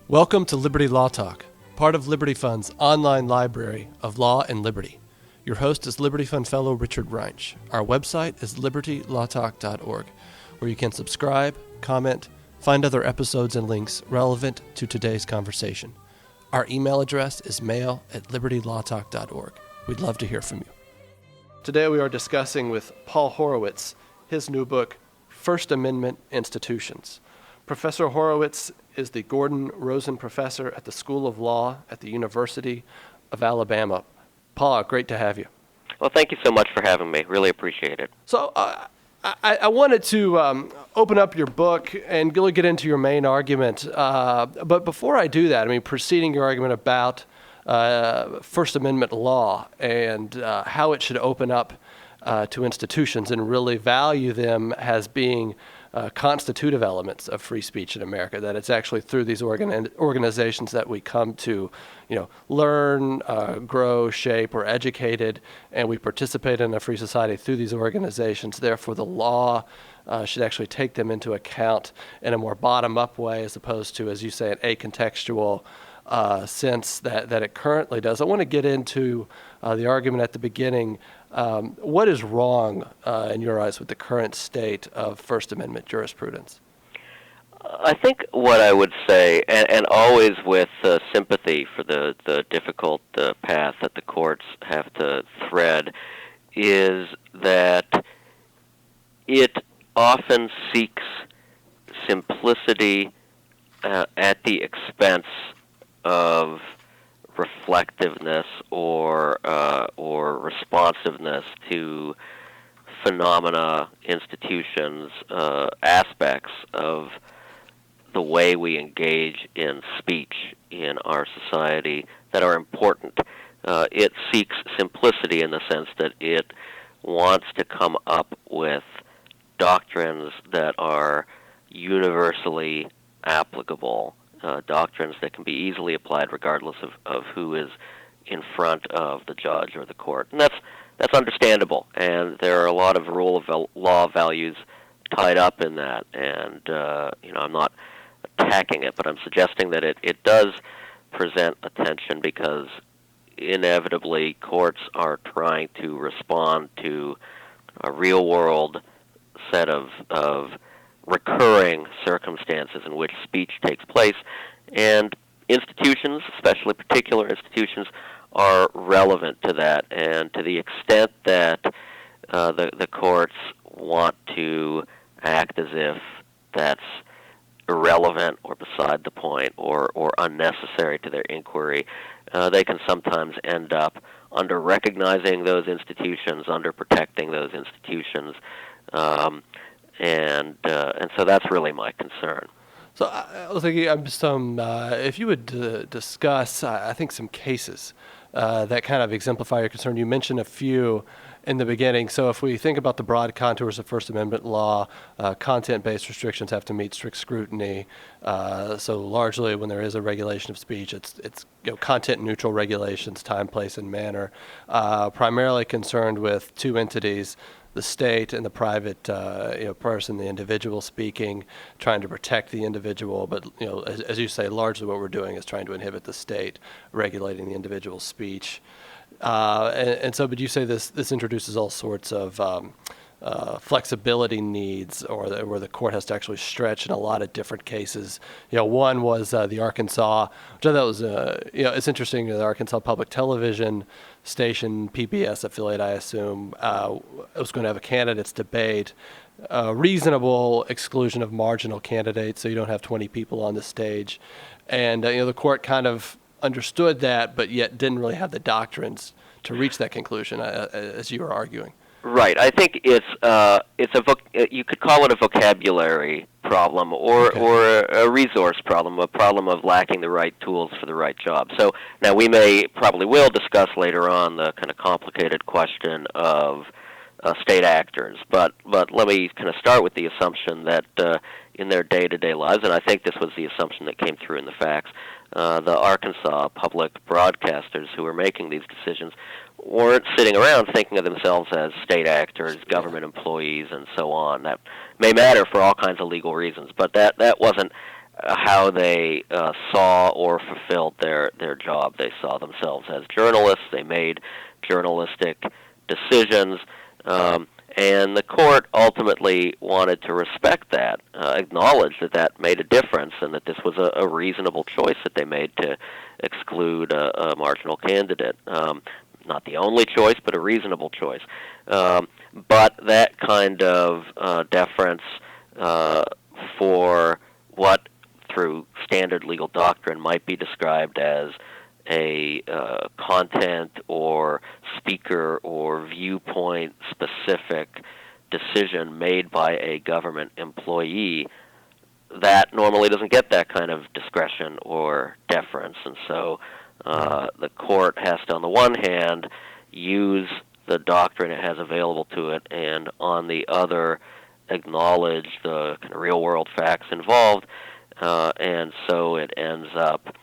Welcome to Liberty Law Talk, part of Liberty Fund's online library of law and liberty. Your host is Liberty Fund Fellow Richard Reinsch. Our website is libertylawtalk.org, where you can subscribe, comment, find other episodes and links relevant to today's conversation. Our email address is mail@libertylawtalk.org. We'd love to hear from you. Today we are discussing with Paul-Horwitz his new book, First Amendment Institutions. Professor Horwitz is the Gordon Rosen Professor at the School of Law at the University of Alabama. Paul, great to have you. Well, thank you so much for having me. Really appreciate it. So I wanted to open up your book and really get into your main argument. But before I do that, preceding your argument about First Amendment law and how it should open up to institutions and really value them as being constitutive elements of free speech in America, that it's actually through these organizations that we come to, learn, grow, shape, we're educated, and we participate in a free society through these organizations. Therefore, the law should actually take them into account in a more bottom-up way as opposed to, as you say, an acontextual sense that it currently does. I want to get into the argument at the beginning. What is wrong, in your eyes, with the current state of First Amendment jurisprudence? I think what I would say, and always with sympathy for the difficult path that the courts have to thread, is that it often seeks simplicity at the expense of reflectiveness or responsiveness to phenomena, institutions, aspects of the way we engage in speech in our society that are important. It seeks simplicity in the sense that it wants to come up with doctrines that are universally applicable, doctrines that can be easily applied regardless of who is in front of the judge or the court. And that's understandable, and there are a lot of rule of law values tied up in that, and I'm not attacking it, but I'm suggesting that it does present a tension because inevitably courts are trying to respond to a real-world set of recurring circumstances in which speech takes place, and institutions, especially particular institutions, are relevant to that. And to the extent that the courts want to act as if that's irrelevant or beside the point or unnecessary to their inquiry, they can sometimes end up under recognizing those institutions, under protecting those institutions, and so that's really my concern. So I was thinking, if you would discuss, I think, some cases that kind of exemplify your concern. You mentioned a few in the beginning. So if we think about the broad contours of First Amendment law, content-based restrictions have to meet strict scrutiny. So largely, when there is a regulation of speech, it's content-neutral regulations, time, place, and manner, primarily concerned with two entities: the state and the private person, the individual speaking, trying to protect the individual. But as you say, largely what we're doing is trying to inhibit the state regulating the individual's speech. But you say this introduces all sorts of flexibility needs, or where the court has to actually stretch in a lot of different cases. One was the Arkansas, which I thought was it's interesting. The Arkansas Public Television station, PBS affiliate, I assume, was going to have a candidates debate, reasonable exclusion of marginal candidates, so you don't have 20 people on the stage, and the court kind of understood that, but yet didn't really have the doctrines to reach that conclusion, as you were arguing. Right. I think you could call it a vocabulary problem or a resource problem, a problem of lacking the right tools for the right job. So now we probably will discuss later on the kind of complicated question of state actors, but let me kind of start with the assumption that in their day-to-day lives, and I think this was the assumption that came through in the facts, the Arkansas public broadcasters who were making these decisions weren't sitting around thinking of themselves as state actors, government employees, and so on. That may matter for all kinds of legal reasons, but that wasn't how they saw or fulfilled their job. They saw themselves as journalists. They made journalistic decisions, and the court ultimately wanted to respect that, acknowledge that that made a difference, and that this was a reasonable choice that they made to exclude a marginal candidate. Not the only choice, but a reasonable choice. But that kind of deference for what, through standard legal doctrine, might be described as a content or speaker or viewpoint specific decision made by a government employee, that normally doesn't get that kind of discretion or deference. And so the court has to, on the one hand, use the doctrine it has available to it, and on the other, acknowledge the kind of real-world facts involved, and so it ends up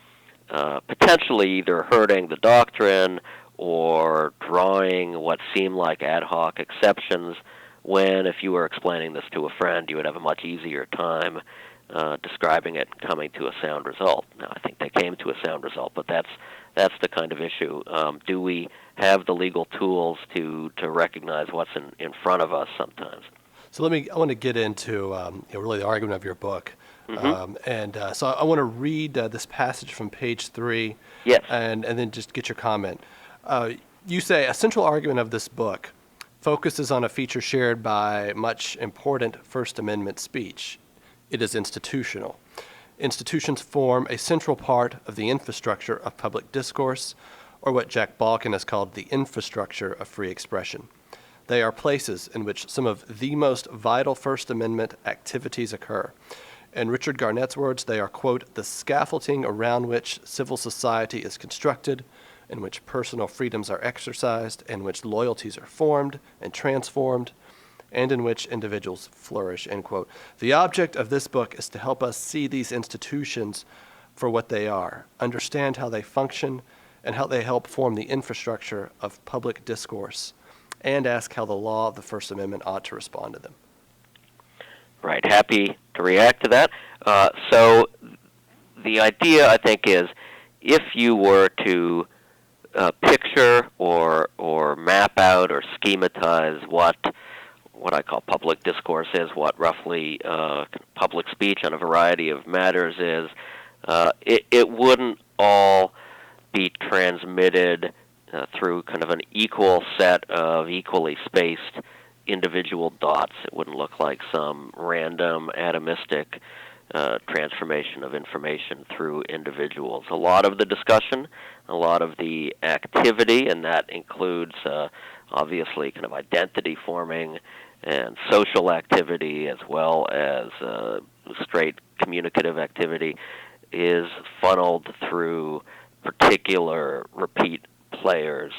potentially either hurting the doctrine or drawing what seem like ad hoc exceptions, when if you were explaining this to a friend, you would have a much easier time describing it and coming to a sound result. Now, I think they came to a sound result, but that's the kind of issue. Do we have the legal tools to recognize what's in front of us sometimes? So I want to get into really the argument of your book. Mm-hmm. So I want to read this passage from page 3, Yes. and then just get your comment. You say, a central argument of this book focuses on a feature shared by much important First Amendment speech. It is institutional. Institutions form a central part of the infrastructure of public discourse, or what Jack Balkin has called the infrastructure of free expression. They are places in which some of the most vital First Amendment activities occur. In Richard Garnett's words, they are, quote, the scaffolding around which civil society is constructed, in which personal freedoms are exercised, in which loyalties are formed and transformed, and in which individuals flourish, end quote. The object of this book is to help us see these institutions for what they are, understand how they function, and how they help form the infrastructure of public discourse, and ask how the law of the First Amendment ought to respond to them. Right. Happy to react to that. So the idea, I think, is if you were to picture or map out or schematize what I call public discourse is, what roughly public speech on a variety of matters is, it wouldn't all be transmitted through kind of an equal set of equally spaced individual dots. It wouldn't look like some random atomistic transformation of information through individuals. A lot of the discussion, a lot of the activity, and that includes obviously kind of identity forming and social activity, as well as straight communicative activity, is funneled through particular repeat players.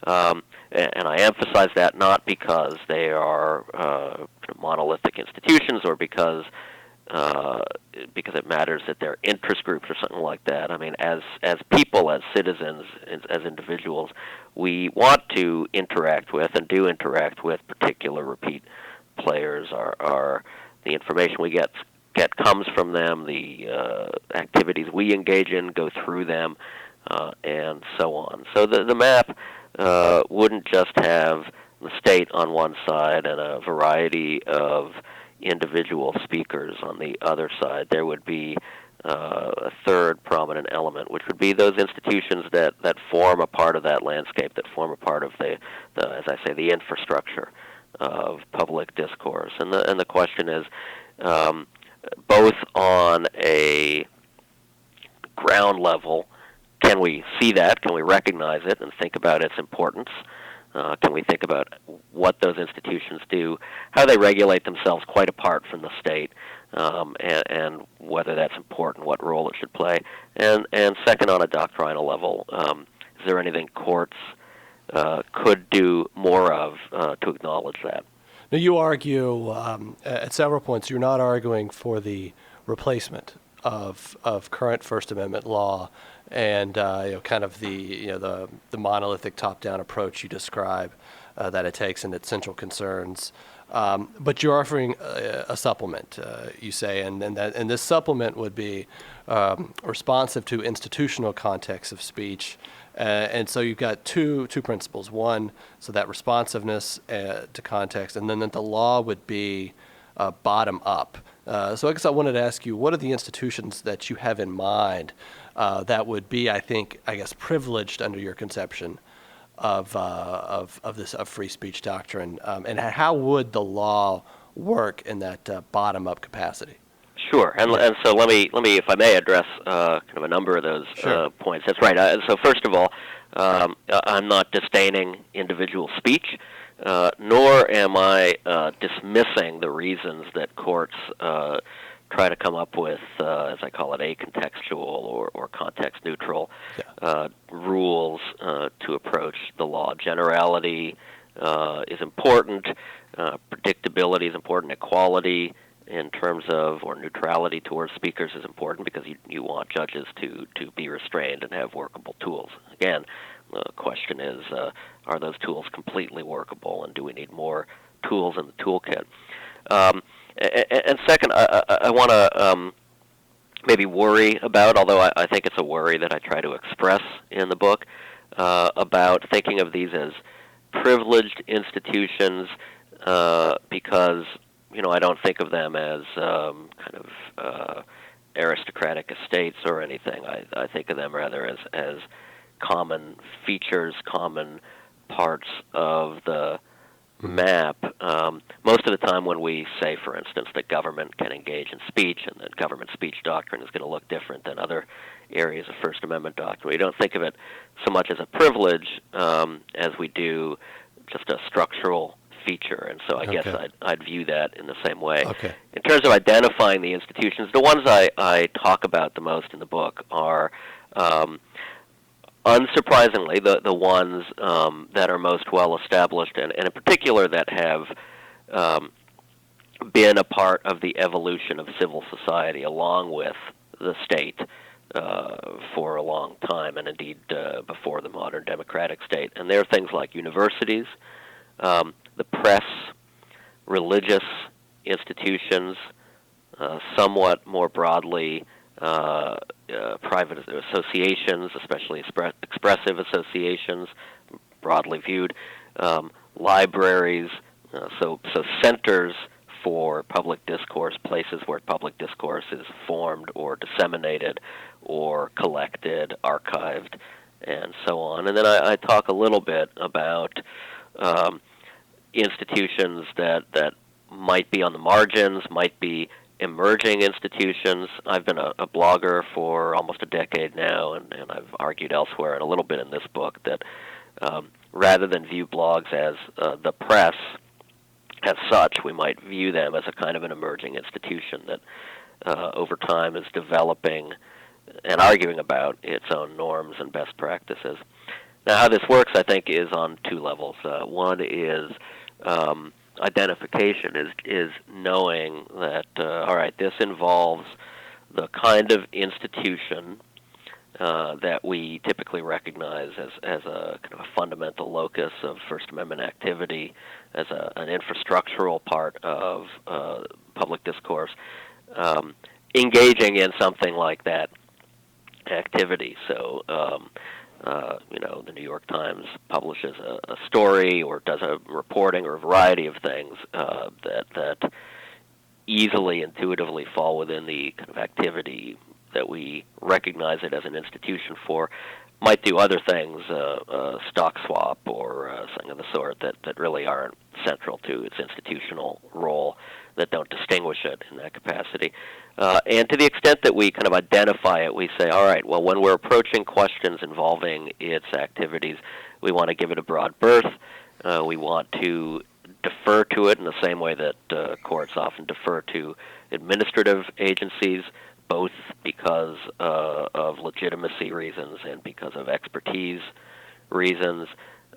And I emphasize that not because they are monolithic institutions or because it matters that they're interest groups or something like that. I mean, as people, as citizens, as individuals, we want to interact with and do interact with particular repeat players. The information we get comes from them. The activities we engage in go through them, and so on. So the map wouldn't just have the state on one side and a variety of individual speakers on the other side. There would be a third prominent element, which would be those institutions that form a part of that landscape, that form a part of the as I say, the infrastructure of public discourse. And the question is, both on a ground level, can we see that? Can we recognize it and think about its importance? Can we think about what those institutions do, how they regulate themselves quite apart from the state, and whether that's important, what role it should play? And second, on a doctrinal level, is there anything courts could do more of to acknowledge that? Now, you argue at several points, you're not arguing for the replacement of current First Amendment law and kind of the monolithic top-down approach you describe that it takes in its central concerns But you're offering a supplement, you say, and this supplement would be responsive to institutional contexts of speech. And so you've got two principles. One, so that responsiveness to context, and then that the law would be bottom up. So I guess I wanted to ask you, what are the institutions that you have in mind that would be, I guess, privileged under your conception of free speech doctrine, and how would the law work in that bottom up capacity? Sure, and so let me, if I may, address kind of a number of those Sure. points. That's right. So first of all, I'm not disdaining individual speech, nor am I dismissing the reasons that courts try to come up with, as I call it, acontextual or context-neutral rules to approach the law. Generality is important. Predictability is important. Equality in terms of, or neutrality towards speakers is important because you want judges to be restrained and have workable tools. Again, the question is, are those tools completely workable, and do we need more tools in the toolkit? And second, I want to maybe worry about, although I think it's a worry that I try to express in the book, about thinking of these as privileged institutions because I don't think of them as kind of aristocratic estates or anything. I think of them rather as common features, common parts of the map. Most of the time when we say, for instance, that government can engage in speech and that government speech doctrine is going to look different than other areas of First Amendment doctrine, we don't think of it so much as a privilege as we do just a structural feature, and so I guess I'd view that in the same way. Okay. In terms of identifying the institutions, the ones I talk about the most in the book are, unsurprisingly, the ones that are most well established, and in particular that have been a part of the evolution of civil society along with the state for a long time, and indeed before the modern democratic state. And they're things like universities, the press, religious institutions, somewhat more broadly private associations, especially expressive associations, broadly viewed, libraries, so centers for public discourse, places where public discourse is formed or disseminated or collected, archived, and so on. And then I talk a little bit about institutions that might be on the margins, might be emerging institutions. I've been a blogger for almost a decade now, and I've argued elsewhere and a little bit in this book that rather than view blogs as the press as such, we might view them as a kind of an emerging institution that over time is developing and arguing about its own norms and best practices. Now, how this works, I think, is on two levels. One is identification, is knowing that, all right, this involves the kind of institution that we typically recognize as a kind of a fundamental locus of First Amendment activity, as an infrastructural part of public discourse, engaging in something like that activity. So, the New York Times publishes a story or does a reporting or a variety of things that easily, intuitively fall within the kind of activity that we recognize it as an institution for. Might do other things, stock swap or something of the sort that really aren't central to its institutional role, that don't distinguish it in that capacity. And to the extent that we kind of identify it, we say, all right, well, when we're approaching questions involving its activities, we want to give it a broad berth. We want to defer to it in the same way that courts often defer to administrative agencies, both because of legitimacy reasons and because of expertise reasons.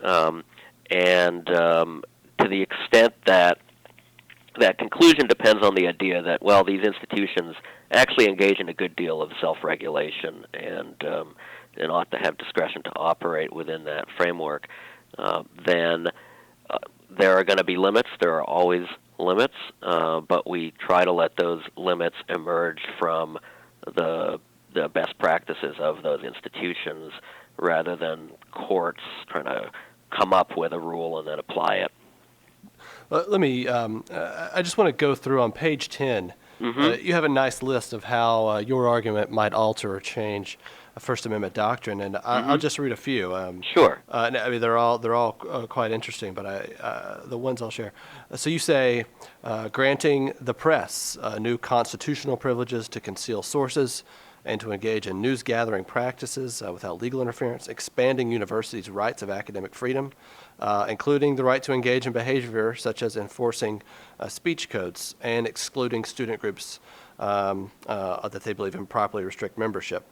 And to the extent that that conclusion depends on the idea that, well, these institutions actually engage in a good deal of self-regulation and ought to have discretion to operate within that framework, then there are going to be limits. There are always limits, but we try to let those limits emerge from the best practices of those institutions rather than courts trying to come up with a rule and then apply it. Let me, I just want to go through on page 10. You have a nice list of how your argument might alter or change a First Amendment doctrine, and I'll just read a few. Sure. I mean, they're all quite interesting, but the ones I'll share. So you say, granting the press new constitutional privileges to conceal sources and to engage in news-gathering practices without legal interference, expanding universities' rights of academic freedom, including the right to engage in behavior such as enforcing speech codes and excluding student groups that they believe improperly restrict membership.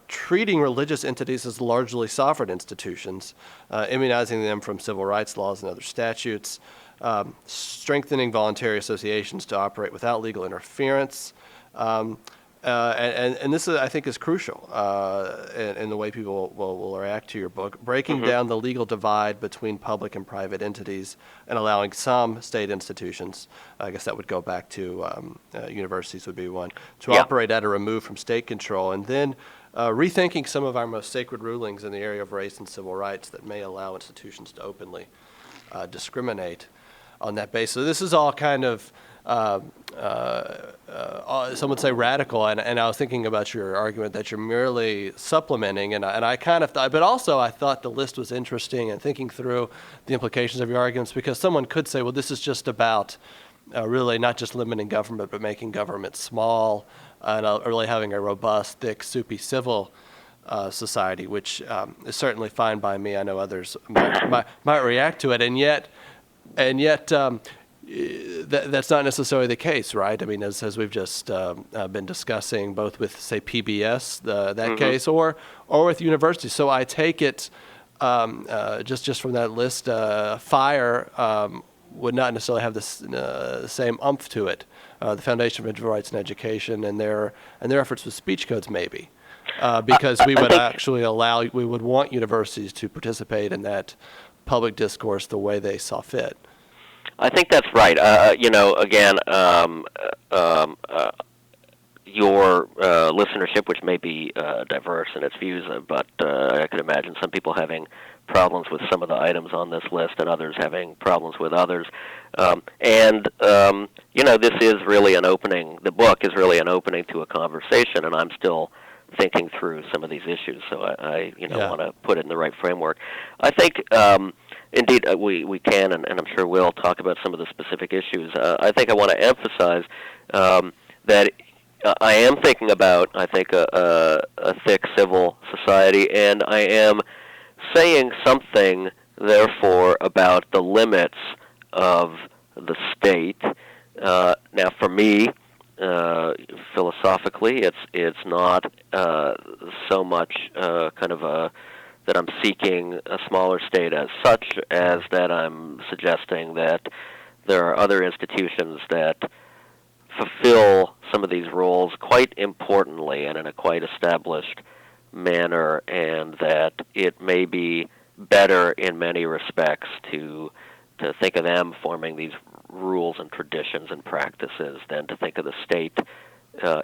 Treating religious entities as largely sovereign institutions, immunizing them from civil rights laws and other statutes, strengthening voluntary associations to operate without legal interference, and this, I think, is crucial in the way people will react to your book, breaking down the legal divide between public and private entities and allowing some state institutions, I guess that would go back to universities would be one, to operate at or removed from state control, and then rethinking some of our most sacred rulings in the area of race and civil rights that may allow institutions to openly discriminate on that basis. So this is all kind of some would say radical, and I was thinking about your argument that you're merely supplementing, and I kind of thought, but also I thought the list was interesting and thinking through the implications of your arguments, because someone could say, well, this is just about really not just limiting government, but making government small and really having a robust, thick, soupy civil society, which is certainly fine by me. I know others might react to it, and yet. That's not necessarily the case, right? I mean, as we've just been discussing, both with, say, PBS, that case, or with universities. So I take it, just from that list, FIRE would not necessarily have the same umph to it. The Foundation for Individual Rights and Education and their efforts with speech codes, maybe, because we would we would want universities to participate in that public discourse the way they saw fit. I think that's right. Again, your listenership, which may be diverse in its views, but I could imagine some people having problems with some of the items on this list and others having problems with others. This is really an opening. The book is really an opening to a conversation, and I'm still thinking through some of these issues, so I want to put it in the right framework. I think, indeed, we can, and I'm sure we'll talk about some of the specific issues. I think I want to emphasize that I am thinking about, I think, a thick civil society, and I am saying something, therefore, about the limits of the state. Now, for me, philosophically, it's not so much kind of that I'm seeking a smaller state as such, as that I'm suggesting that there are other institutions that fulfill some of these roles quite importantly and in a quite established manner, and that it may be better in many respects to think of them forming these rules and traditions and practices than to think of the state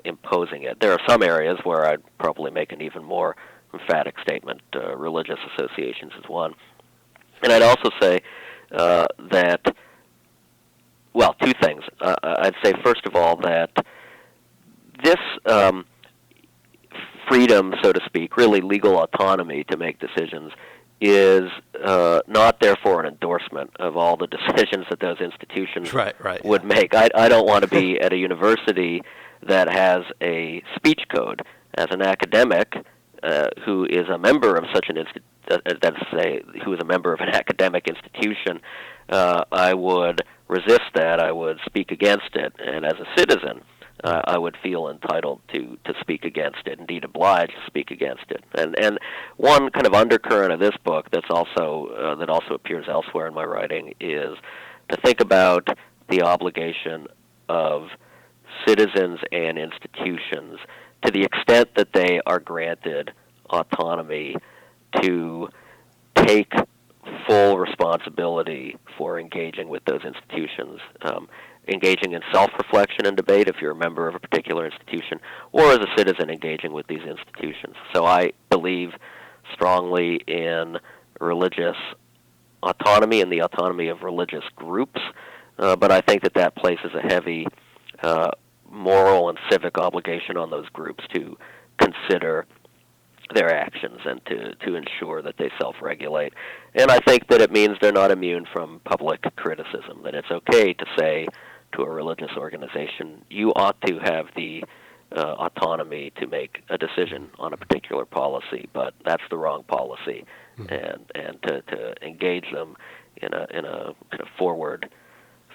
imposing it. There are some areas where I'd probably make an even more emphatic statement. Religious associations is one. And I'd also say that, well, two things. I'd say, first of all, that this freedom, so to speak, really legal autonomy to make decisions, is not therefore an endorsement of all the decisions that those institutions would make. I don't want to be at a university that has a speech code. As an academic who is a member of such an who is a member of an academic institution, I would resist that. I would speak against it, and as a citizen, I would feel entitled to speak against it, indeed obliged to speak against it. And one kind of undercurrent of this book that also appears elsewhere in my writing is to think about the obligation of citizens and institutions, to the extent that they are granted autonomy, to take full responsibility for engaging with those institutions, engaging in self-reflection and debate if you're a member of a particular institution, or as a citizen engaging with these institutions. So I believe strongly in religious autonomy and the autonomy of religious groups, but I think that places a heavy moral and civic obligation on those groups to consider their actions and to ensure that they self-regulate. And I think that it means they're not immune from public criticism, that it's okay to say to a religious organization, you ought to have the autonomy to make a decision on a particular policy, but that's the wrong policy, and to engage them in a kind of forward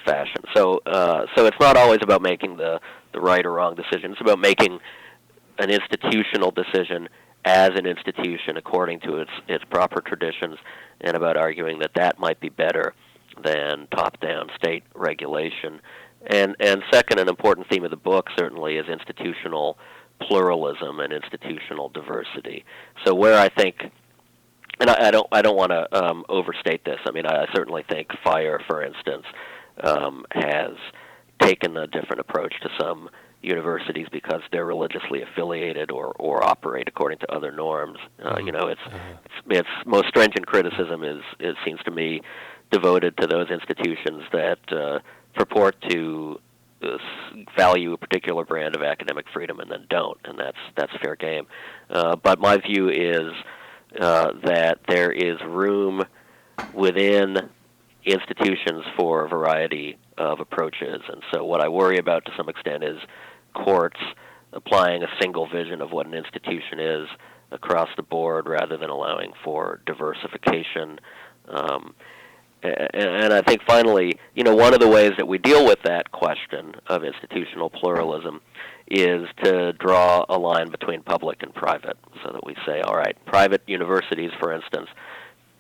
fashion. So it's not always about making the right or wrong decision. It's about making an institutional decision as an institution according to its proper traditions, and about arguing that might be better than top-down state regulation. And second, an important theme of the book certainly is institutional pluralism and institutional diversity. So where I think, and I don't want to overstate this. I mean, I certainly think FIRE, for instance, has taken a different approach to some universities because they're religiously affiliated or operate according to other norms. Its most stringent criticism is seems to me devoted to those institutions that purport to value a particular brand of academic freedom and then don't, and that's fair game. But my view is that there is room within institutions for a variety of approaches, and so what I worry about to some extent is courts applying a single vision of what an institution is across the board rather than allowing for diversification. And I think finally, one of the ways that we deal with that question of institutional pluralism is to draw a line between public and private, so that we say, all right, private universities, for instance,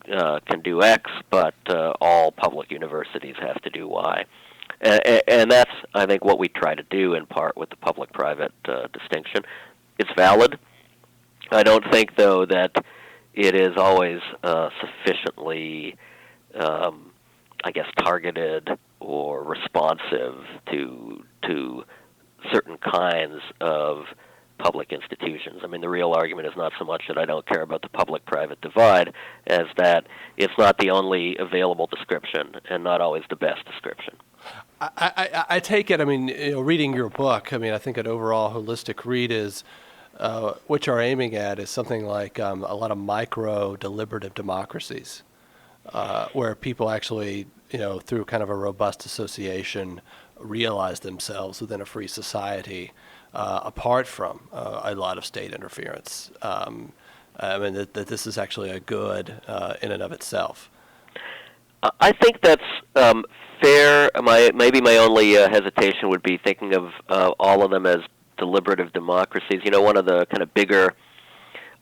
can do X, but all public universities have to do Y. And that's, I think, what we try to do in part with the public-private distinction. It's valid. I don't think, though, that it is always sufficiently, targeted or responsive to certain kinds of public institutions. I mean, the real argument is not so much that I don't care about the public-private divide as that it's not the only available description and not always the best description. I take it, reading your book, I think an overall holistic read is what you're aiming at is something like a lot of micro-deliberative democracies where people actually, through kind of a robust association, realize themselves within a free society apart from a lot of state interference. That this is actually a good in and of itself. I think that's fair. Maybe my only hesitation would be thinking of all of them as deliberative democracies. One of the kind of bigger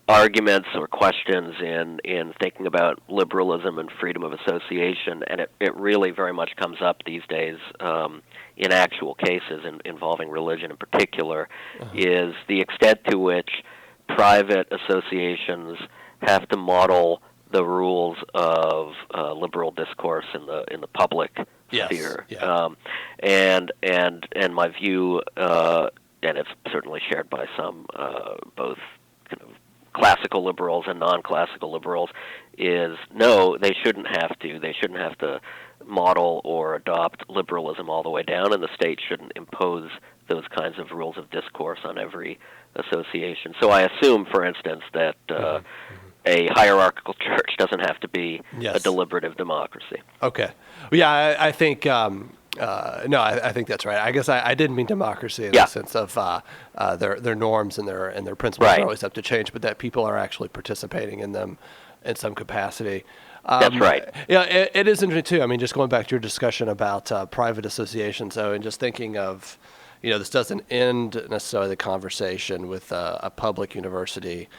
arguments or questions in thinking about liberalism and freedom of association, and it really very much comes up these days in actual cases involving religion in particular, is the extent to which private associations have to model the rules of liberal discourse in the public sphere. Yeah. And my view, and it's certainly shared by some both kind of classical liberals and non-classical liberals, is no, they shouldn't have to. They shouldn't have to model or adopt liberalism all the way down, and the state shouldn't impose those kinds of rules of discourse on every association. So I assume, for instance, that a hierarchical church doesn't have to be a deliberative democracy. Okay. Yeah, I think I think that's right. I guess I didn't mean democracy in the sense of their norms and their principles are always up to change, but that people are actually participating in them in some capacity. That's right. Yeah, it is interesting too. Just going back to your discussion about private associations, and just thinking of, this doesn't end necessarily the conversation with a public university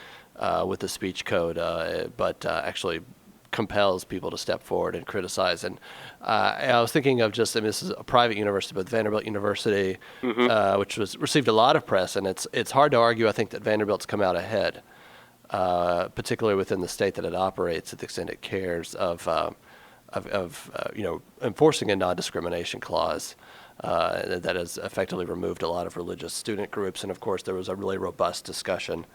with the speech code, but actually compels people to step forward and criticize. And I was thinking of just, this is a private university, but Vanderbilt University, which received a lot of press, and it's hard to argue, I think, that Vanderbilt's come out ahead particularly within the state that it operates, to the extent it cares, of enforcing a non-discrimination clause that has effectively removed a lot of religious student groups. And of course, there was a really robust discussion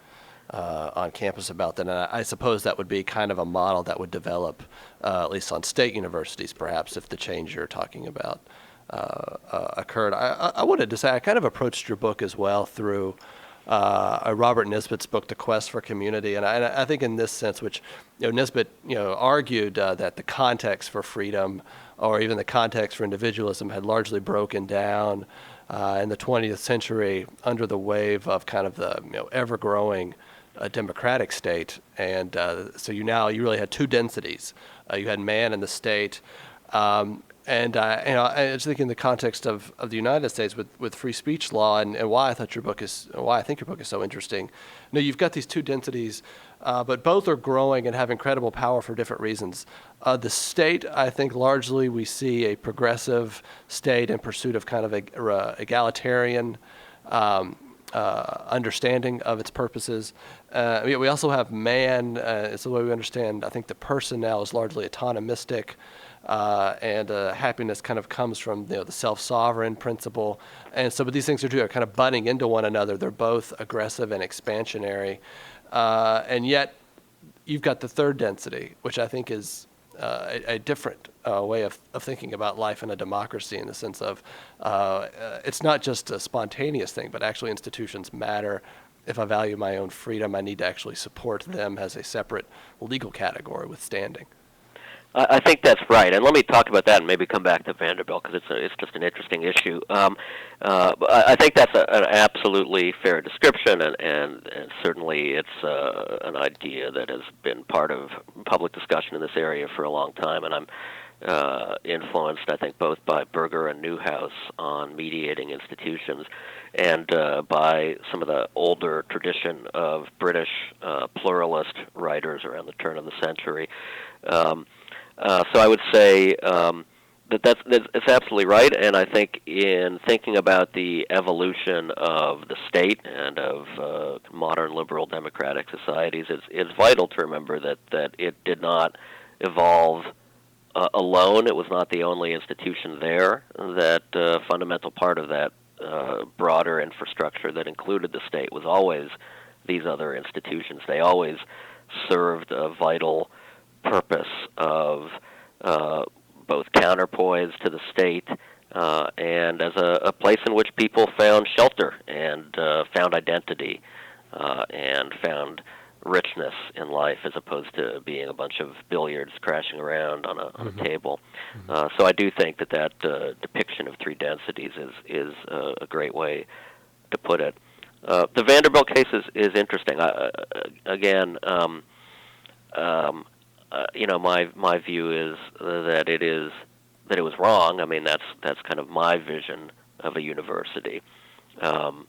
on campus about that. And I suppose that would be kind of a model that would develop, at least on state universities, perhaps, if the change you're talking about occurred. I wanted to say I kind of approached your book as well through Robert Nisbet's book, The Quest for Community, and I think in this sense, which Nisbet argued that the context for freedom, or even the context for individualism, had largely broken down in the 20th century under the wave of kind of the ever-growing democratic state, and so you really had two densities. You had man and the state. And I was thinking in the context of the United States with free speech law, and why I think your book is so interesting. You've got these two densities, but both are growing and have incredible power for different reasons. The state, I think, largely we see a progressive state in pursuit of kind of a egalitarian understanding of its purposes. We also have man. It's the way we understand. I think the person now is largely autonomistic. And happiness kind of comes from the self-sovereign principle, and so but these things are kind of butting into one another. They're both aggressive and expansionary, and yet you've got the third density, which I think is a different way of thinking about life in a democracy, in the sense of it's not just a spontaneous thing, but actually institutions matter. If I value my own freedom, I need to actually support them as a separate legal category with standing. I think that's right, and let me talk about that and maybe come back to Vanderbilt, because it's just an interesting issue. I think that's an absolutely fair description, and certainly it's an idea that has been part of public discussion in this area for a long time, and I'm influenced, I think, both by Berger and Newhouse on mediating institutions, and by some of the older tradition of British pluralist writers around the turn of the century. So I would say that's absolutely right, and I think in thinking about the evolution of the state and of modern liberal democratic societies, it's vital to remember that it did not evolve alone. It was not the only institution there. That fundamental part of that broader infrastructure that included the state was always these other institutions. They always served a vital purpose of both counterpoise to the state and as a place in which people found shelter and found identity and found richness in life, as opposed to being a bunch of billiards crashing around on a table. So I do think that depiction of three densities is a great way to put it. The Vanderbilt case is interesting. My view is that it was wrong. I mean, that's kind of my vision of a university, and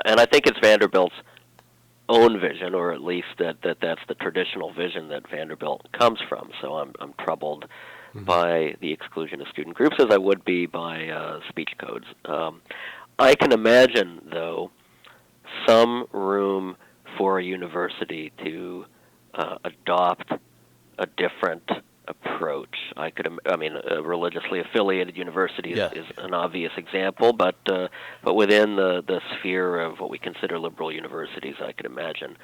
I think it's Vanderbilt's own vision, or at least that's the traditional vision that Vanderbilt comes from. So I'm troubled by the exclusion of student groups, as I would be by speech codes. I can imagine, though, some room for a university to adopt a different approach. A religiously affiliated university is an obvious example, but within the sphere of what we consider liberal universities, I could imagine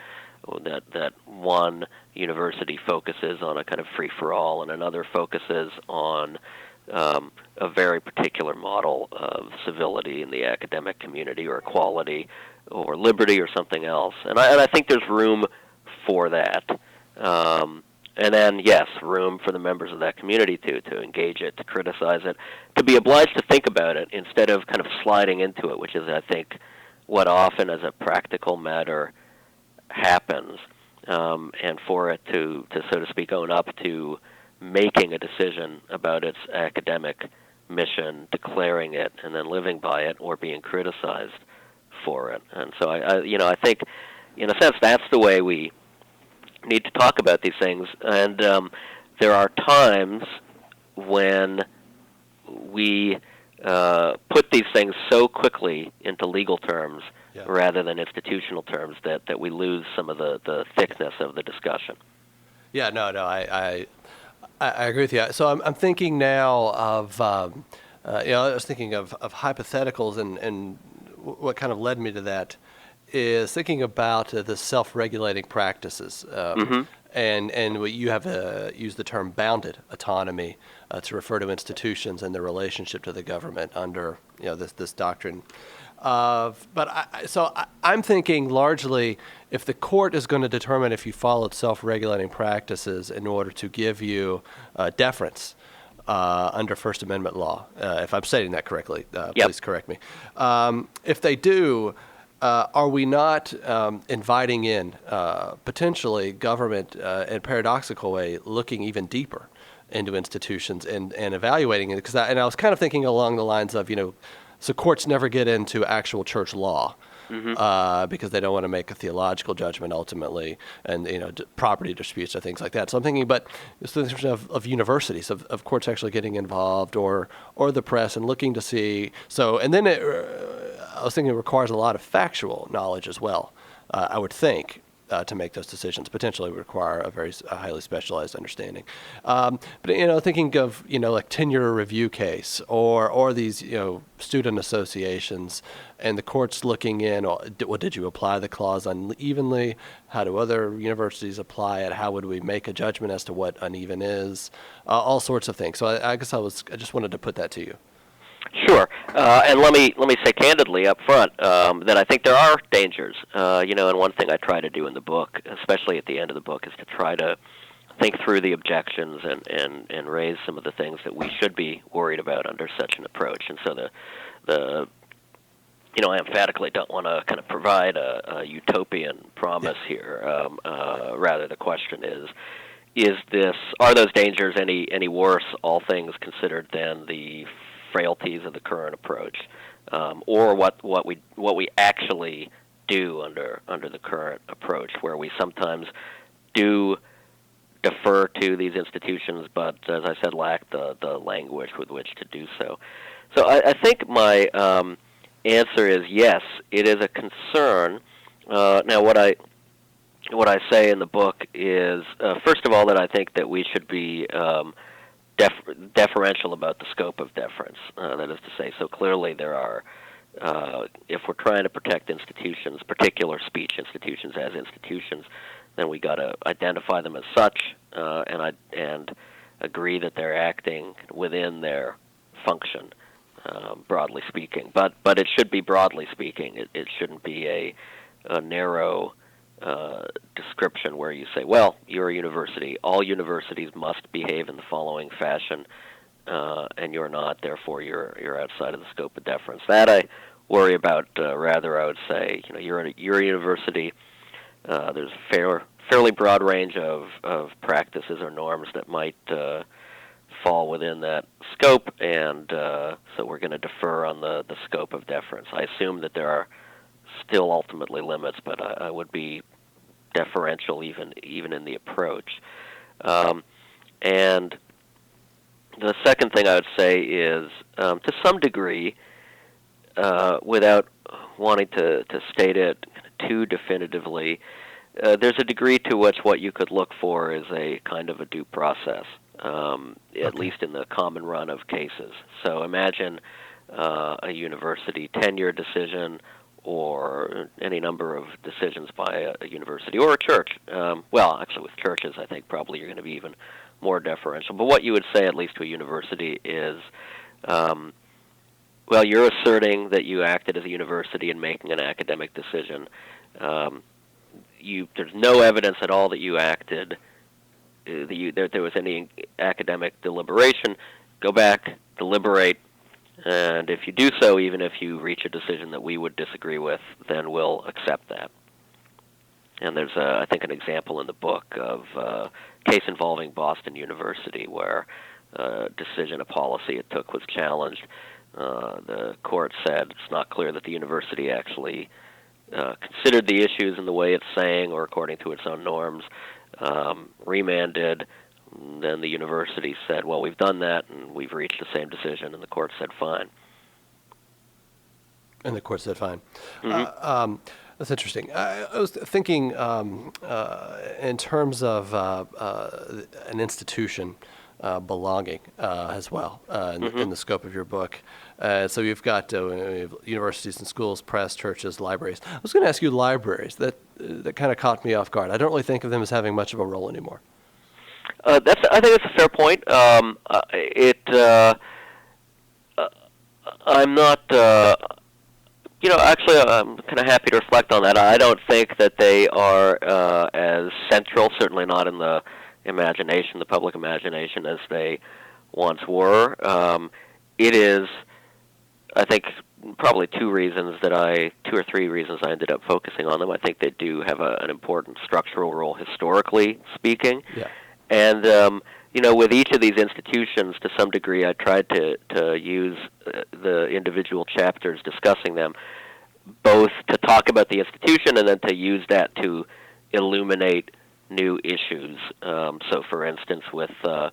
that one university focuses on a kind of free-for-all, and another focuses on a very particular model of civility in the academic community, or equality, or liberty, or something else. And I think there's room for that. And then, yes, room for the members of that community to engage it, to criticize it, to be obliged to think about it instead of kind of sliding into it, which is, I think, what often as a practical matter happens, and for it to, so to speak, own up to making a decision about its academic mission, declaring it, and then living by it, or being criticized for it. And so I think, in a sense, that's the way we need to talk about these things. And there are times when we put these things so quickly into legal terms Yeah. rather than institutional terms, that we lose some of the thickness of the discussion. Yeah, no, I agree with you. So I'm thinking now of, I was thinking of hypotheticals, and what kind of led me to that is thinking about the self-regulating practices. Hmm. And what you have used the term bounded autonomy to refer to institutions and their relationship to the government under this doctrine. I'm thinking largely if the court is going to determine if you followed self-regulating practices in order to give you deference under First Amendment law, if I'm stating that correctly, Yep. please correct me. If they do, are we not inviting in potentially government in a paradoxical way, looking even deeper into institutions and evaluating it? Because I was kind of thinking along the lines of, so courts never get into actual church law. Because they don't want to make a theological judgment ultimately, and property disputes or things like that. So I'm thinking, but it's the question of universities, of courts actually getting involved, or the press, and looking to see. So, and then I was thinking it requires a lot of factual knowledge as well. I would think. To make those decisions potentially require a very highly specialized understanding. But thinking of like tenure review case or these student associations, and the courts looking in. Did you apply the clause unevenly? How do other universities apply it? How would we make a judgment as to what uneven is? All sorts of things. So I guess I just wanted to put that to you. Sure, and let me say candidly up front that I think there are dangers. And one thing I try to do in the book, especially at the end of the book, is to try to think through the objections and raise some of the things that we should be worried about under such an approach. And so I emphatically don't want to kind of provide a utopian promise here. Rather, the question are those dangers any worse, all things considered, than the frailties of the current approach, or what we actually do under the current approach, where we sometimes do defer to these institutions, but as I said, lack the language with which to do so. So I think my answer is yes, it is a concern. Now, what I say in the book is, first of all, that I think that we should be deferential about the scope of deference. That is to say, so clearly there are, if we're trying to protect institutions, particular speech institutions as institutions, then we got to identify them as such, and agree that they're acting within their function, broadly speaking. But it should be broadly speaking. It shouldn't be a narrow description where you say, well, you're a university. All universities must behave in the following fashion, and you're not. Therefore, you're outside of the scope of deference. That I worry about. Rather, I would say, you're a university. There's a fairly broad range of practices or norms that might fall within that scope, and so we're going to defer on the scope of deference. I assume that there are still ultimately limits, but I would be deferential even in the approach. And the second thing I would say is, to some degree, without wanting to state it too definitively, there's a degree to which what you could look for is a kind of a due process, at least in the common run of cases. So imagine a university tenure decision, or any number of decisions by a university or a church. Well, actually, with churches, I think probably you're going to be even more deferential. But what you would say, at least to a university, is, well, you're asserting that you acted as a university in making an academic decision. There's no evidence at all that you acted, that there was any academic deliberation. Go back, deliberate, and if you do so, even if you reach a decision that we would disagree with, then we'll accept that. And there's, I think, an example in the book of a case involving Boston University where a decision, a policy it took, was challenged. The court said it's not clear that the university actually considered the issues in the way it's saying or according to its own norms, remanded. Then the university said, well, we've done that, and we've reached the same decision, and the court said, fine. And the court said fine. Mm-hmm. That's interesting. I was thinking in terms of an institution belonging as well Mm-hmm. in the scope of your book. So you've got universities and schools, press, churches, libraries. I was going to ask you libraries. That kind of caught me off guard. I don't really think of them as having much of a role anymore. I think that's a fair point. I'm not. Actually, I'm kind of happy to reflect on that. I don't think that they are as central, certainly not in the imagination, the public imagination, as they once were. It is, I think, probably two or three reasons I ended up focusing on them. I think they do have an important structural role, historically speaking. Yeah. And with each of these institutions, to some degree, I tried to use the individual chapters discussing them, both to talk about the institution and then to use that to illuminate new issues. So, for instance, with the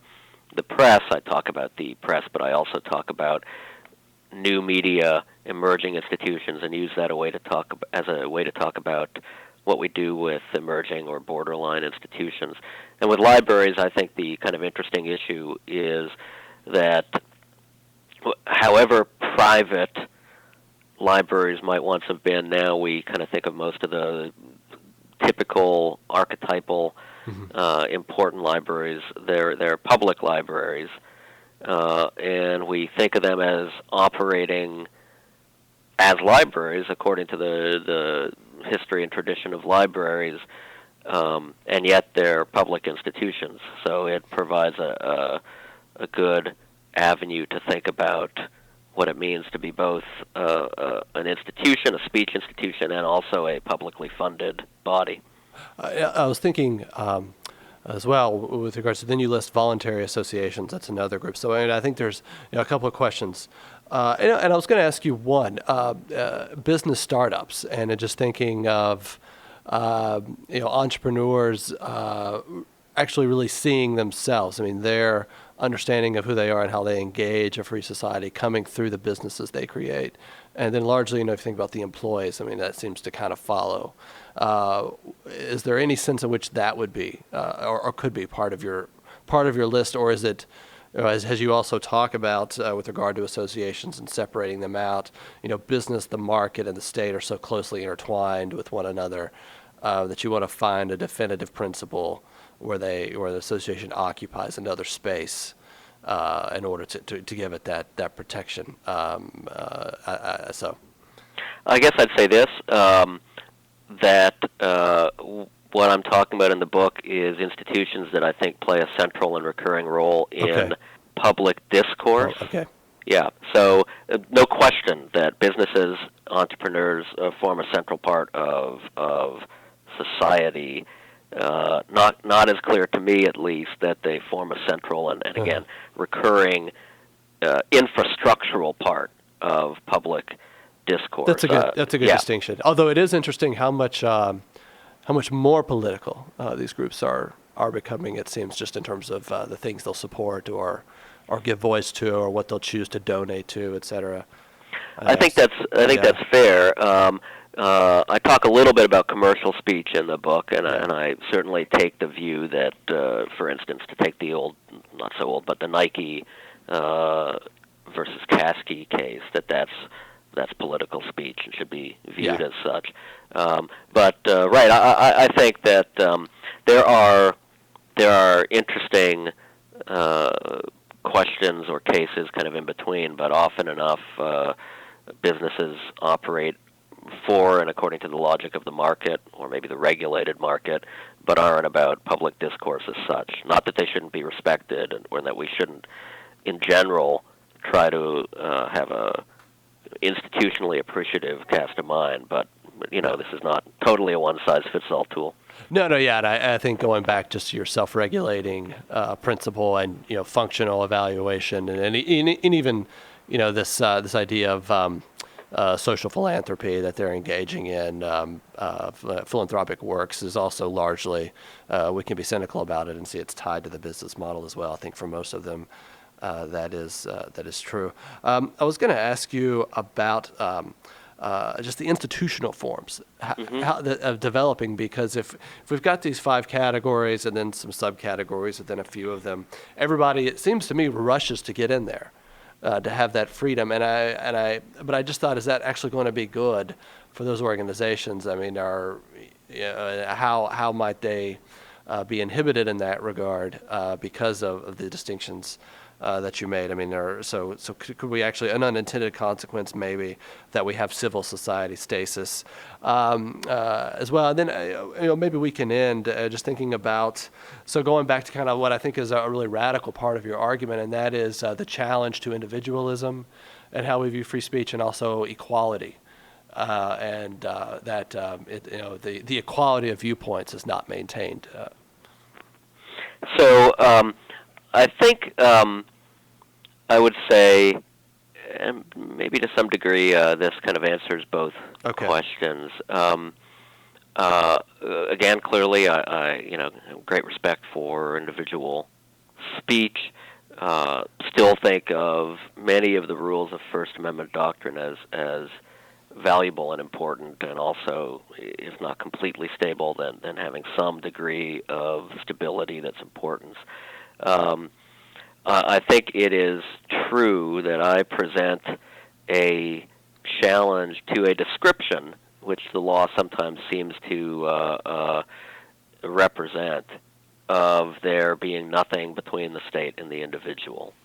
press, I talk about the press, but I also talk about new media, emerging institutions, and use that as a way to talk about what we do with emerging or borderline institutions. And with libraries, I think the kind of interesting issue is that however private libraries might once have been, now we kind of think of most of the typical archetypal important libraries. They're public libraries, and we think of them as operating as libraries according to the history and tradition of libraries, and yet they're public institutions. So it provides a good avenue to think about what it means to be both an institution, a speech institution, and also a publicly funded body. I was thinking as well with regards to, then you list voluntary associations. That's another group. So I think there's a couple of questions. And I was going to ask you one, business startups, and just thinking of entrepreneurs actually really seeing themselves. I mean, their understanding of who they are and how they engage a free society coming through the businesses they create. And then largely, if you think about the employees, I mean, that seems to kind of follow. Is there any sense in which that would be or could be part of your list, or is it, as you also talk about with regard to associations and separating them out, business, the market, and the state are so closely intertwined with one another that you want to find a definitive principle where the association occupies another space in order to give it that protection. So, I guess I'd say this, that what I'm talking about in the book is institutions that I think play a central and recurring role in public discourse. Oh, okay. Yeah, so no question that businesses, entrepreneurs form a central part of society. Not as clear to me, at least, that they form a central and again recurring infrastructural part of public discourse. That's a good distinction. Although it is interesting how much more political these groups are becoming. It seems, just in terms of the things they'll support or give voice to, or what they'll choose to donate to, et cetera. I think that's fair. I talk a little bit about commercial speech in the book, and I certainly take the view that, for instance, to take the not so old, but the Nike versus Kasky case, that's political speech and should be viewed as such. But I think that there are interesting questions or cases kind of in between, but often enough businesses operate for and according to the logic of the market, or maybe the regulated market, but aren't about public discourse as such. Not that they shouldn't be respected, or that we shouldn't, in general, try to have a institutionally appreciative cast of mind, but this is not totally a one-size-fits-all tool. No, yeah, and I think going back just to your self-regulating principle and functional evaluation, and even this idea of social philanthropy that they're engaging in, philanthropic works, is also largely, we can be cynical about it and see it's tied to the business model as well. I think for most of them, that is true. I was going to ask you about just the institutional forms of developing, because if we've got these 5 categories and then some subcategories and then a few of them, everybody, it seems to me, rushes to get in there to have that freedom. But I just thought, is that actually going to be good for those organizations? I mean, how might they be inhibited in that regard because of the distinctions that you made? I mean, so could we actually, an unintended consequence maybe, that we have civil society stasis as well? And then maybe we can end just thinking about, so going back to kind of what I think is a really radical part of your argument, and that is the challenge to individualism and how we view free speech, and also equality. The equality of viewpoints is not maintained. So I think I would say, and maybe to some degree, this kind of answers both questions. Again, clearly, I have great respect for individual speech. Still think of many of the rules of First Amendment doctrine as valuable and important, and also, if not completely stable, then having some degree of stability that's important. I think it is true that I present a challenge to a description which the law sometimes seems to represent, of there being nothing between the state and the individual,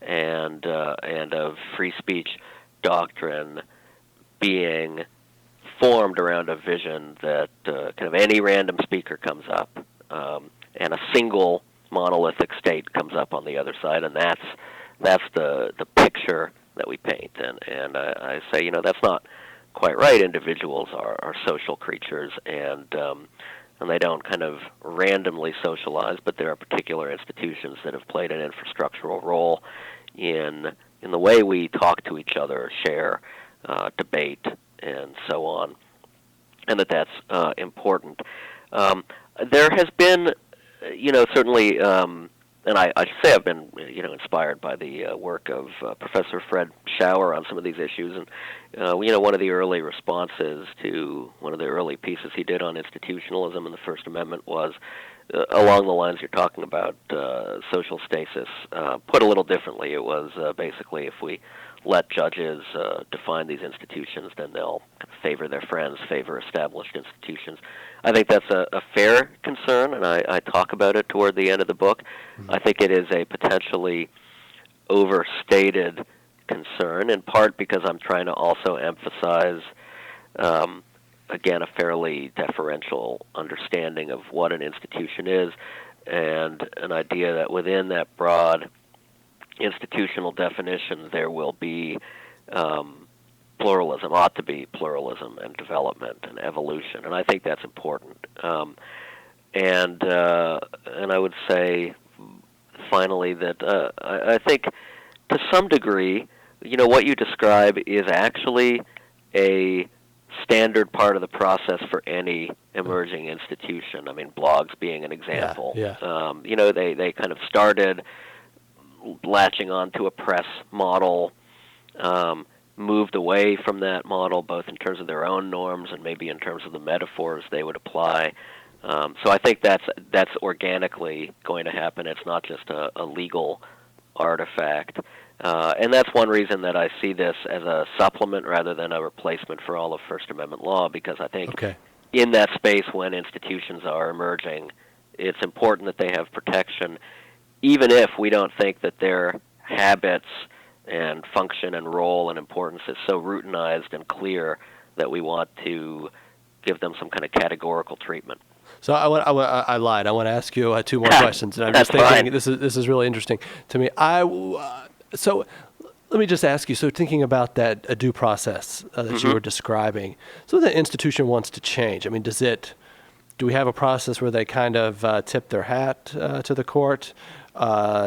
and of free speech doctrine being formed around a vision that kind of any random speaker comes up, and a single monolithic state comes up on the other side, and that's the picture that we paint. And I say, that's not quite right. Individuals are social creatures, and they don't kind of randomly socialize, but there are particular institutions that have played an infrastructural role in the way we talk to each other, share, debate, and so on, and that's important. There has been, certainly, and I should say I've been, inspired by the work of Professor Fred Schauer on some of these issues, and one of the early responses to one of the early pieces he did on institutionalism and the First Amendment was along the lines you're talking about, social stasis. Put a little differently, it was basically, if we let judges define these institutions, then they'll favor their friends, favor established institutions. I think that's a fair concern, and I talk about it toward the end of the book. I think it is a potentially overstated concern, in part because I'm trying to also emphasize, again, a fairly deferential understanding of what an institution is, and an idea that within that broad institutional definition there will be pluralism, ought to be pluralism and development and evolution, and I think that's important. And I would say finally that I think to some degree, what you describe is actually a standard part of the process for any emerging institution. I mean, blogs being an example. Yeah. They kind of started latching on to a press model, moved away from that model, both in terms of their own norms and maybe in terms of the metaphors they would apply. So I think that's organically going to happen. It's not just a legal artifact. And that's one reason that I see this as a supplement rather than a replacement for all of First Amendment law, because I think in that space when institutions are emerging, it's important that they have protection, even if we don't think that their habits and function and role and importance is so routinized and clear that we want to give them some kind of categorical treatment. So I lied. I want to ask you 2 more questions, and I'm just thinking this is really interesting to me. So let me just ask you. So thinking about that due process that you were describing, so the institution wants to change. I mean, do we have a process where they kind of tip their hat to the court?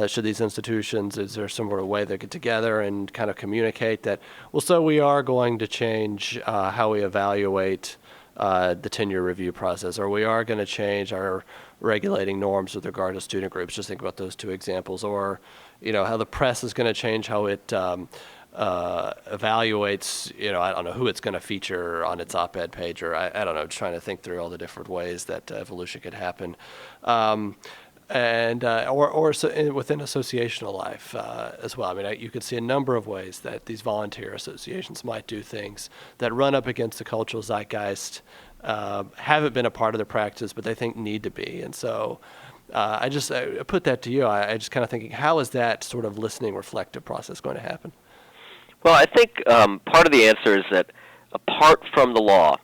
Should these institutions, is there some sort of way they get together and kind of communicate that, well, so we are going to change how we evaluate the tenure review process, or we are going to change our regulating norms with regard to student groups? Just think about those 2 examples. Or, how the press is going to change how it evaluates, I don't know who it's going to feature on its op-ed page, or I don't know, trying to think through all the different ways that evolution could happen. Within associational life as well. I mean, you could see a number of ways that these volunteer associations might do things that run up against the cultural zeitgeist, haven't been a part of their practice, but they think need to be. And so I put that to you. I just kind of thinking, how is that sort of listening, reflective process going to happen? Well, I think part of the answer is that apart from the law,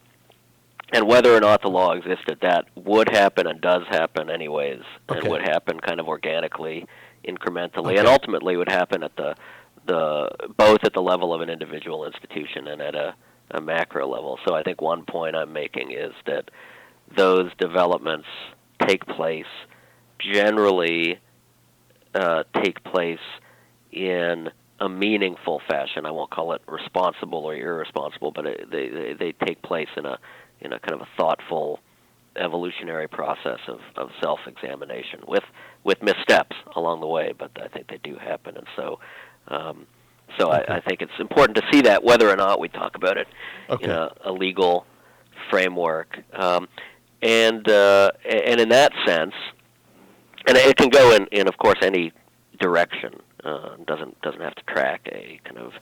and whether or not the law existed, that would happen and does happen anyways, and would happen kind of organically, incrementally, and ultimately would happen at the both at the level of an individual institution and at a macro level. So I think one point I'm making is that those developments generally take place in a meaningful fashion. I won't call it responsible or irresponsible, but they take place in a kind of a thoughtful evolutionary process of self-examination with missteps along the way, but I think they do happen. And so I think it's important to see that whether or not we talk about it in a legal framework. And in that sense, and it can go in of course, any direction. Doesn't have to track a kind of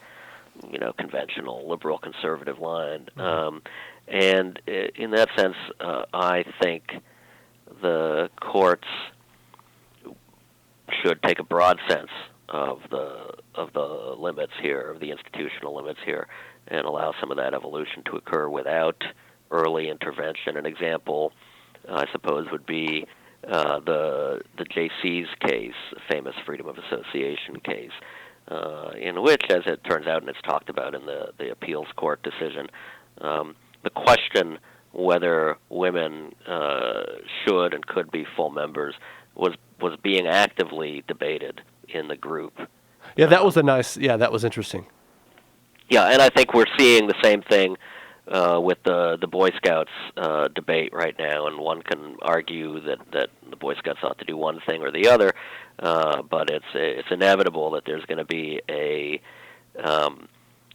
conventional liberal conservative line. And in that sense, I think the courts should take a broad sense of the limits here, of the institutional limits here, and allow some of that evolution to occur without early intervention. An example, I suppose, would be the JC's case, the famous freedom of association case, in which, as it turns out, and it's talked about in the appeals court decision, the question whether women should and could be full members was being actively debated in the group. Yeah, that was interesting. Yeah, and I think we're seeing the same thing with the Boy Scouts debate right now, and one can argue that the Boy Scouts ought to do one thing or the other, but it's inevitable that there's going to be a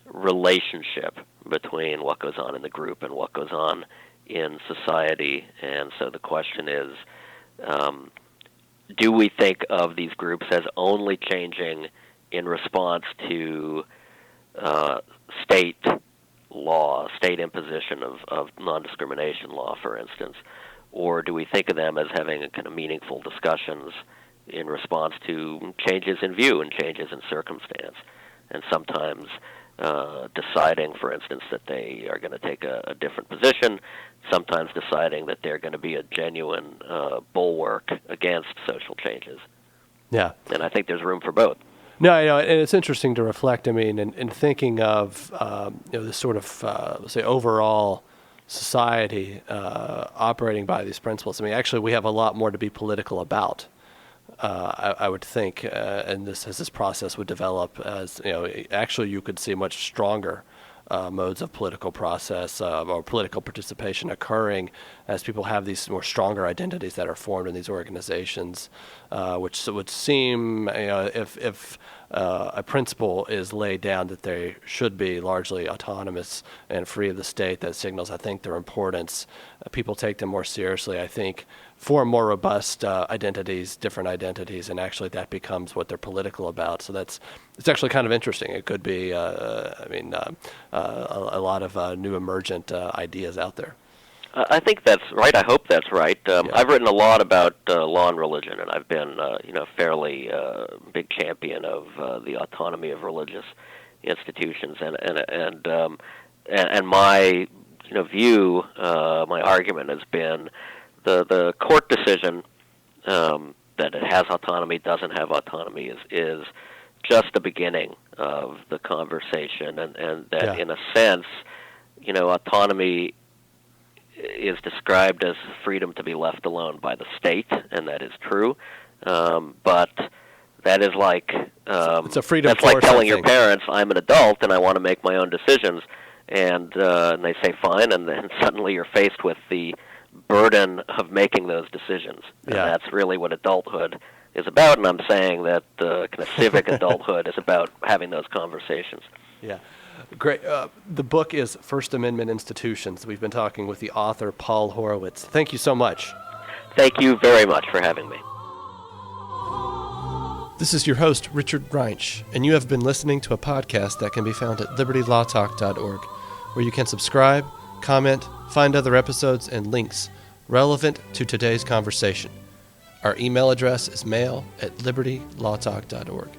relationship between what goes on in the group and what goes on in society. And so the question is, do we think of these groups as only changing in response to state law, state imposition of non-discrimination law, for instance, or do we think of them as having a kind of meaningful discussions in response to changes in view and changes in circumstance, and sometimes deciding, for instance, that they are going to take a different position, sometimes deciding that they're going to be a genuine bulwark against social changes. Yeah. And I think there's room for both. No, and it's interesting to reflect. I mean, in thinking of this sort of let's say overall society operating by these principles. I mean, actually, we have a lot more to be political about. I would think, and as this process would develop, as actually you could see much stronger modes of political process or political participation occurring as people have these more stronger identities that are formed in these organizations, which would seem, if a principle is laid down that they should be largely autonomous and free of the state, that signals, I think, their importance. People take them more seriously, I think, form more robust identities, different identities, and actually that becomes what they're political about. So it's actually kind of interesting. It could be, a lot of new emergent ideas out there. I think that's right. I hope that's right. I've written a lot about law and religion, and I've been, fairly big champion of the autonomy of religious institutions, and my view, my argument has been the court decision that it has autonomy, doesn't have autonomy is just the beginning of the conversation, and that in a sense, autonomy is described as freedom to be left alone by the state, and that is true. But that is like it's a freedom. That's like telling your parents, "I'm an adult and I want to make my own decisions," and they say fine, and then suddenly you're faced with the burden of making those decisions. And that's really what adulthood is about, and I'm saying that kind of civic adulthood is about having those conversations. Yeah. Great. The book is First Amendment Institutions. We've been talking with the author, Paul-Horwitz. Thank you so much. Thank you very much for having me. This is your host, Richard Reinsch, and you have been listening to a podcast that can be found at libertylawtalk.org, where you can subscribe, comment, find other episodes, and links relevant to today's conversation. Our email address is mail@libertylawtalk.org.